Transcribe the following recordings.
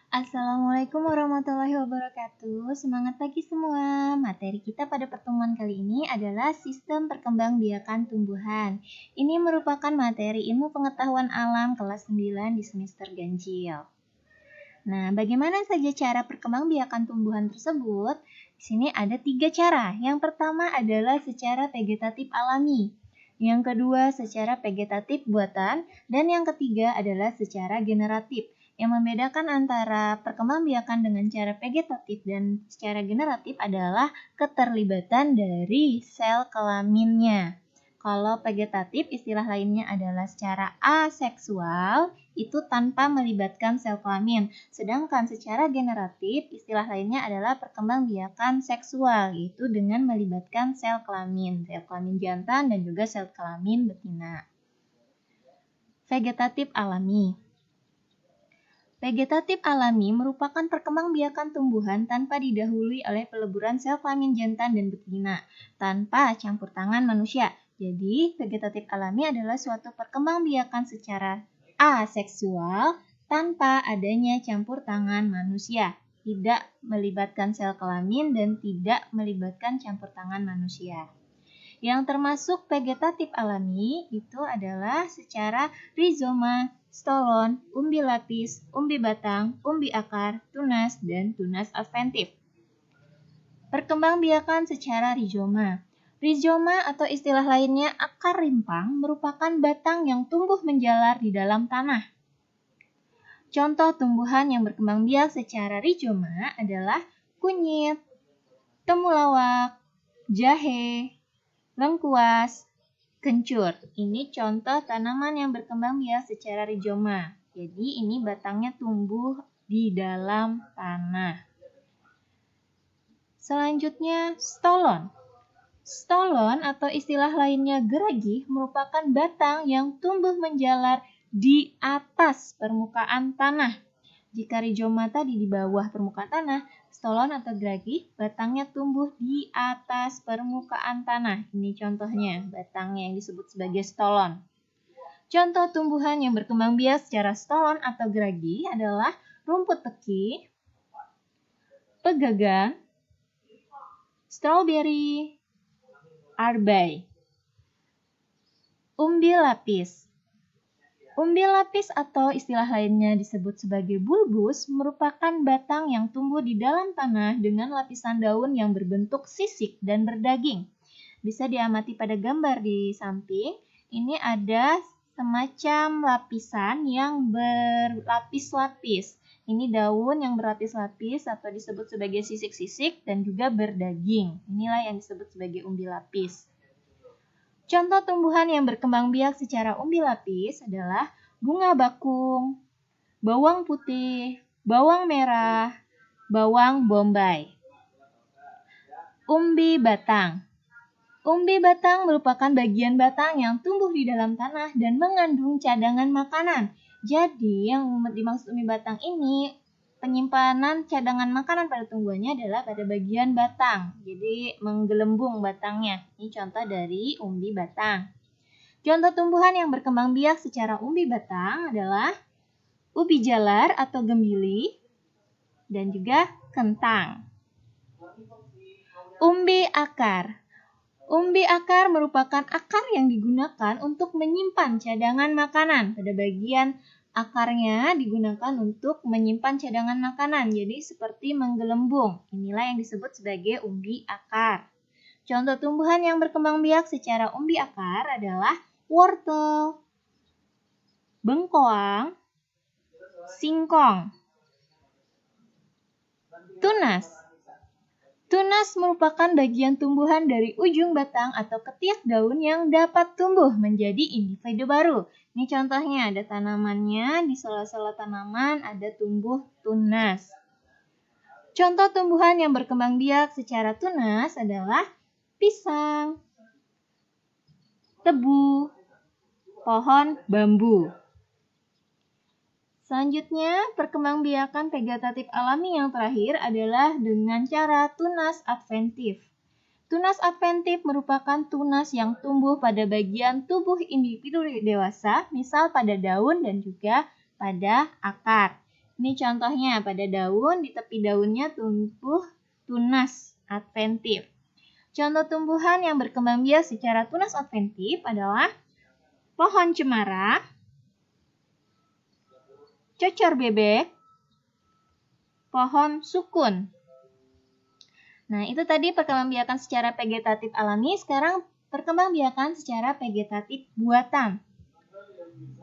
Assalamualaikum warahmatullahi wabarakatuh. Semangat pagi semua. Materi kita pada pertemuan kali ini adalah sistem perkembangbiakan tumbuhan. Ini merupakan materi ilmu pengetahuan alam kelas 9 di semester ganjil. Nah, bagaimana saja cara perkembangbiakan tumbuhan tersebut? Di sini ada 3 cara. Yang pertama adalah secara vegetatif alami. Yang kedua secara vegetatif buatan. Dan yang ketiga adalah secara generatif. Yang membedakan antara perkembangbiakan dengan cara vegetatif dan secara generatif adalah keterlibatan dari sel kelaminnya. Kalau vegetatif istilah lainnya adalah secara aseksual, itu tanpa melibatkan sel kelamin. Sedangkan secara generatif istilah lainnya adalah perkembangbiakan seksual, yaitu dengan melibatkan sel kelamin jantan dan juga sel kelamin betina. Vegetatif alami. Vegetatif alami merupakan perkembangbiakan tumbuhan tanpa didahului oleh peleburan sel kelamin jantan dan betina, tanpa campur tangan manusia. Jadi, vegetatif alami adalah suatu perkembangbiakan secara aseksual tanpa adanya campur tangan manusia, tidak melibatkan sel kelamin dan tidak melibatkan campur tangan manusia. Yang termasuk vegetatif alami itu adalah secara rizoma, stolon, umbi lapis, umbi batang, umbi akar, tunas, dan tunas adventif. Perkembangbiakan secara rizoma. Rizoma atau istilah lainnya akar rimpang merupakan batang yang tumbuh menjalar di dalam tanah. Contoh tumbuhan yang berkembang biak secara rizoma adalah kunyit, temulawak, jahe, lengkuas, kencur. Ini contoh tanaman yang berkembang biak secara rizoma. Jadi ini batangnya tumbuh di dalam tanah. Selanjutnya stolon. Stolon atau istilah lainnya geragi merupakan batang yang tumbuh menjalar di atas permukaan tanah. Jika rizoma tadi di bawah permukaan tanah, stolon atau geragi batangnya tumbuh di atas permukaan tanah. Ini contohnya batangnya yang disebut sebagai stolon. Contoh tumbuhan yang berkembang biak secara stolon atau geragi adalah rumput teki, pegagan, stroberi, arbai. Umbi lapis. Umbi lapis atau istilah lainnya disebut sebagai bulbus merupakan batang yang tumbuh di dalam tanah dengan lapisan daun yang berbentuk sisik dan berdaging. Bisa diamati pada gambar di samping. Ini ada semacam lapisan yang berlapis-lapis. Ini daun yang berlapis-lapis atau disebut sebagai sisik-sisik dan juga berdaging. Inilah yang disebut sebagai umbi lapis. Contoh tumbuhan yang berkembang biak secara umbi lapis adalah bunga bakung, bawang putih, bawang merah, bawang bombay. Umbi batang. Umbi batang merupakan bagian batang yang tumbuh di dalam tanah dan mengandung cadangan makanan. Jadi yang dimaksud umbi batang ini, penyimpanan cadangan makanan pada tumbuhannya adalah pada bagian batang. Jadi menggelembung batangnya. Ini contoh dari umbi batang. Contoh tumbuhan yang berkembang biak secara umbi batang adalah ubi jalar atau gembili dan juga kentang. Umbi akar. Umbi akar merupakan akar yang digunakan untuk menyimpan cadangan makanan. Pada bagian akarnya digunakan untuk menyimpan cadangan makanan, jadi seperti menggelembung. Inilah yang disebut sebagai umbi akar. Contoh tumbuhan yang berkembang biak secara umbi akar adalah wortel, bengkoang, singkong. Tunas. Tunas merupakan bagian tumbuhan dari ujung batang atau ketiak daun yang dapat tumbuh menjadi individu baru. Ini contohnya ada tanamannya, di sela-sela tanaman ada tumbuh tunas. Contoh tumbuhan yang berkembang biak secara tunas adalah pisang, tebu, pohon bambu. Selanjutnya, perkembangbiakan vegetatif alami yang terakhir adalah dengan cara tunas adventif. Tunas adventif merupakan tunas yang tumbuh pada bagian tubuh individu dewasa, misal pada daun dan juga pada akar. Ini contohnya, pada daun, di tepi daunnya tumbuh tunas adventif. Contoh tumbuhan yang berkembang biak secara tunas adventif adalah pohon cemara, cocor bebek, pohon sukun. Nah, itu tadi perkembangbiakan secara vegetatif alami, sekarang perkembangbiakan secara vegetatif buatan.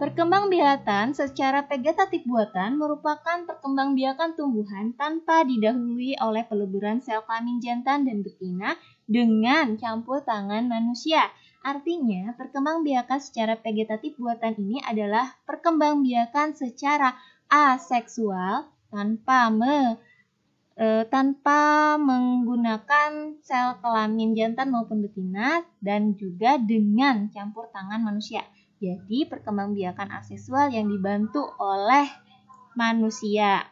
Perkembangbiakan secara vegetatif buatan merupakan perkembangbiakan tumbuhan tanpa didahului oleh peleburan sel kelamin jantan dan betina dengan campur tangan manusia. Artinya, perkembangbiakan secara vegetatif buatan ini adalah perkembangbiakan secara aseksual tanpa menggunakan sel kelamin jantan maupun betina dan juga dengan campur tangan manusia. Jadi perkembangbiakan aseksual yang dibantu oleh manusia.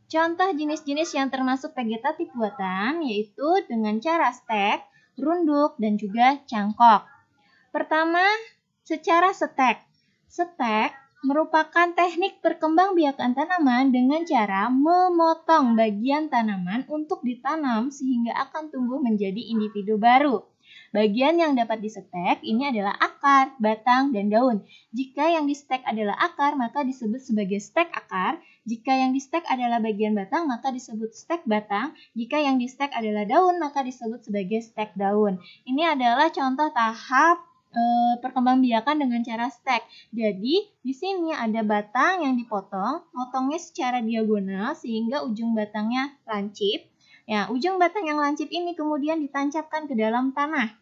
Contoh jenis-jenis yang termasuk vegetatif buatan yaitu dengan cara stek, runduk, dan juga cangkok. Pertama, secara stek. Stek merupakan teknik perkembangbiakan tanaman dengan cara memotong bagian tanaman untuk ditanam sehingga akan tumbuh menjadi individu baru. Bagian yang dapat disetek ini adalah akar, batang, dan daun. Jika yang distek adalah akar, maka disebut sebagai stek akar. Jika yang distek adalah bagian batang, maka disebut stek batang. Jika yang distek adalah daun, maka disebut sebagai stek daun. Ini adalah contoh tahap perkembangbiakan dengan cara stek. Jadi, di sini ada batang yang dipotong, potongnya secara diagonal sehingga ujung batangnya lancip. Ya, ujung batang yang lancip ini kemudian ditancapkan ke dalam tanah.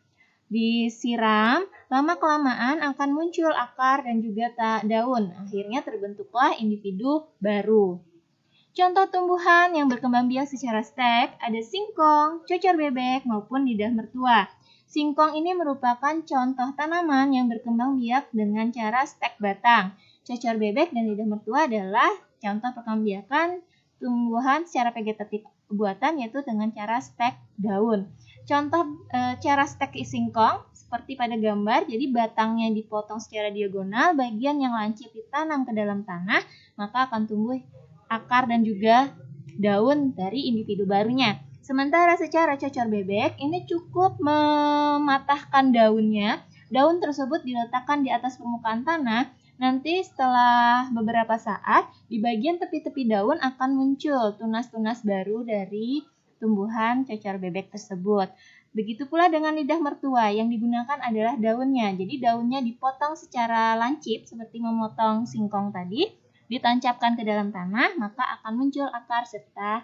Disiram, lama-kelamaan akan muncul akar dan juga daun. Akhirnya terbentuklah individu baru. Contoh tumbuhan yang berkembang biak secara stek ada singkong, cocor bebek, maupun lidah mertua. Singkong ini merupakan contoh tanaman yang berkembang biak dengan cara stek batang. Cocor bebek dan lidah mertua adalah contoh perkembangbiakan tumbuhan secara vegetatif buatan yaitu dengan cara stek daun. Contoh cara stek singkong seperti pada gambar, jadi batangnya dipotong secara diagonal, bagian yang lancip ditanam ke dalam tanah, maka akan tumbuh akar dan juga daun dari individu barunya. Sementara secara cocor bebek, ini cukup mematahkan daunnya. Daun tersebut diletakkan di atas permukaan tanah. Nanti setelah beberapa saat, di bagian tepi-tepi daun akan muncul tunas-tunas baru dari tumbuhan cocor bebek tersebut. Begitu pula dengan lidah mertua, yang digunakan adalah daunnya. Jadi daunnya dipotong secara lancip seperti memotong singkong tadi, ditancapkan ke dalam tanah, maka akan muncul akar serta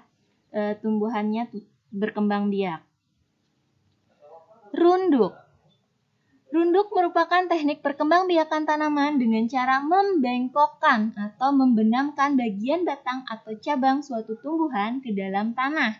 tumbuhannya berkembang biak. Runduk. Runduk merupakan teknik perkembangbiakan tanaman dengan cara membengkokkan atau membenamkan bagian batang atau cabang suatu tumbuhan ke dalam tanah.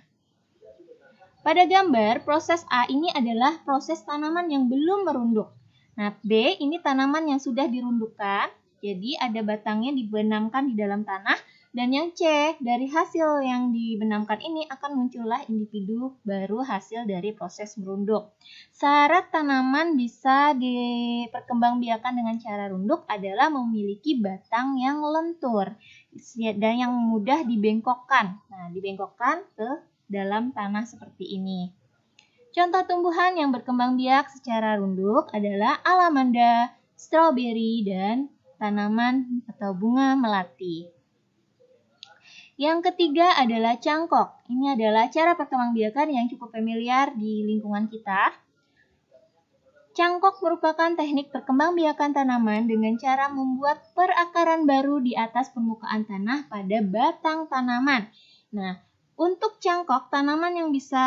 Pada gambar, proses A ini adalah proses tanaman yang belum merunduk. Nah, B ini tanaman yang sudah dirundukkan, jadi ada batangnya dibenamkan di dalam tanah. Dan yang C, dari hasil yang dibenamkan ini akan muncullah individu baru hasil dari proses merunduk. Syarat tanaman bisa diperkembangbiakan dengan cara runduk adalah memiliki batang yang lentur dan yang mudah dibengkokkan. Nah, dibengkokkan ke dalam tanah seperti ini. Contoh tumbuhan yang berkembang biak secara runduk adalah alamanda, stroberi, dan tanaman atau bunga melati. Yang ketiga adalah cangkok. Ini adalah cara perkembangbiakan yang cukup familiar di lingkungan kita. Cangkok merupakan teknik perkembangbiakan tanaman dengan cara membuat perakaran baru di atas permukaan tanah pada batang tanaman. Nah, untuk cangkok, tanaman yang bisa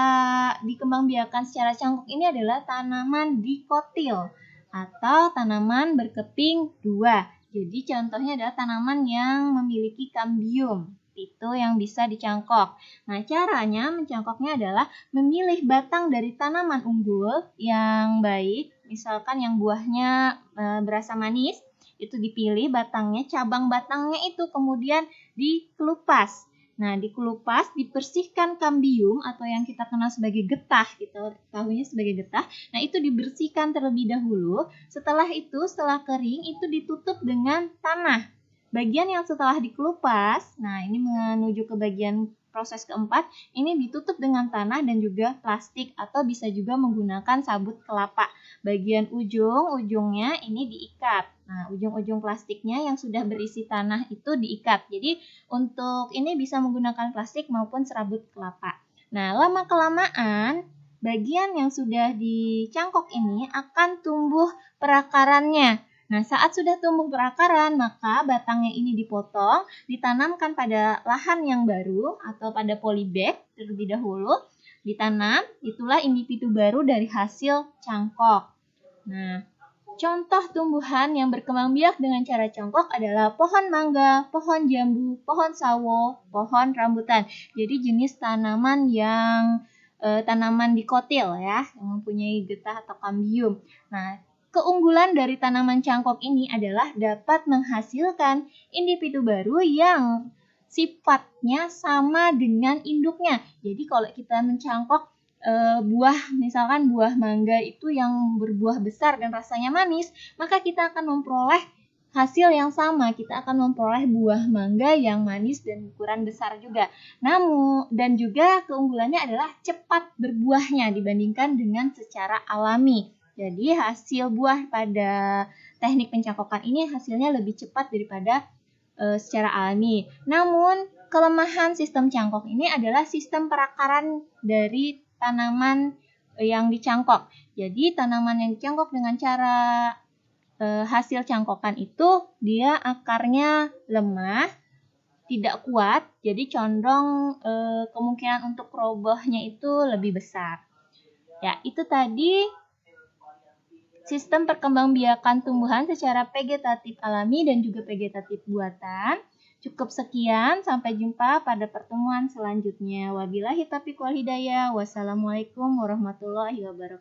dikembangbiakan secara cangkok ini adalah tanaman dikotil atau tanaman berkeping dua. Jadi contohnya adalah tanaman yang memiliki kambium. Itu yang bisa dicangkok. Nah, caranya mencangkoknya adalah memilih batang dari tanaman unggul yang baik, misalkan yang buahnya berasa manis, itu dipilih batangnya, cabang batangnya itu kemudian dikelupas. Nah, dikelupas, dibersihkan kambium atau yang kita kenal sebagai getah, kita tahunya sebagai getah. Nah, itu dibersihkan terlebih dahulu. Setelah itu, setelah kering, itu ditutup dengan tanah. bagian yang setelah dikelupas, nah ini menuju ke bagian proses keempat, ini ditutup dengan tanah dan juga plastik atau bisa juga menggunakan sabut kelapa. Bagian ujung-ujungnya ini diikat. Nah, ujung-ujung plastiknya yang sudah berisi tanah itu diikat. Jadi, untuk ini bisa menggunakan plastik maupun serabut kelapa. Nah, lama-kelamaan, bagian yang sudah dicangkok ini akan tumbuh perakarannya. Nah, saat sudah tumbuh berakaran, maka batangnya ini dipotong, ditanamkan pada lahan yang baru atau pada polybag terlebih dahulu, ditanam, itulah individu baru dari hasil cangkok. Nah, contoh tumbuhan yang berkembang biak dengan cara cangkok adalah pohon mangga, pohon jambu, pohon sawo, pohon rambutan. Jadi jenis tanaman yang tanaman dikotil ya, yang mempunyai getah atau kambium. Nah, keunggulan dari tanaman cangkok ini adalah dapat menghasilkan individu baru yang sifatnya sama dengan induknya. Jadi kalau kita mencangkok misalkan buah mangga itu yang berbuah besar dan rasanya manis, maka kita akan memperoleh hasil yang sama. Kita akan memperoleh buah mangga yang manis dan ukuran besar juga. Namun, dan juga keunggulannya adalah cepat berbuahnya dibandingkan dengan secara alami. Jadi hasil buah pada teknik pencangkokan ini hasilnya lebih cepat daripada secara alami. Namun kelemahan sistem cangkok ini adalah sistem perakaran dari tanaman yang dicangkok. Jadi tanaman yang dicangkok dengan cara hasil cangkokan itu dia akarnya lemah, tidak kuat, jadi condong kemungkinan untuk robohnya itu lebih besar. Ya, itu tadi sistem perkembangbiakan tumbuhan secara vegetatif alami dan juga vegetatif buatan. Cukup sekian, sampai jumpa pada pertemuan selanjutnya. Wabillahi taufiq wal hidayah. Wassalamualaikum warahmatullahi wabarakatuh.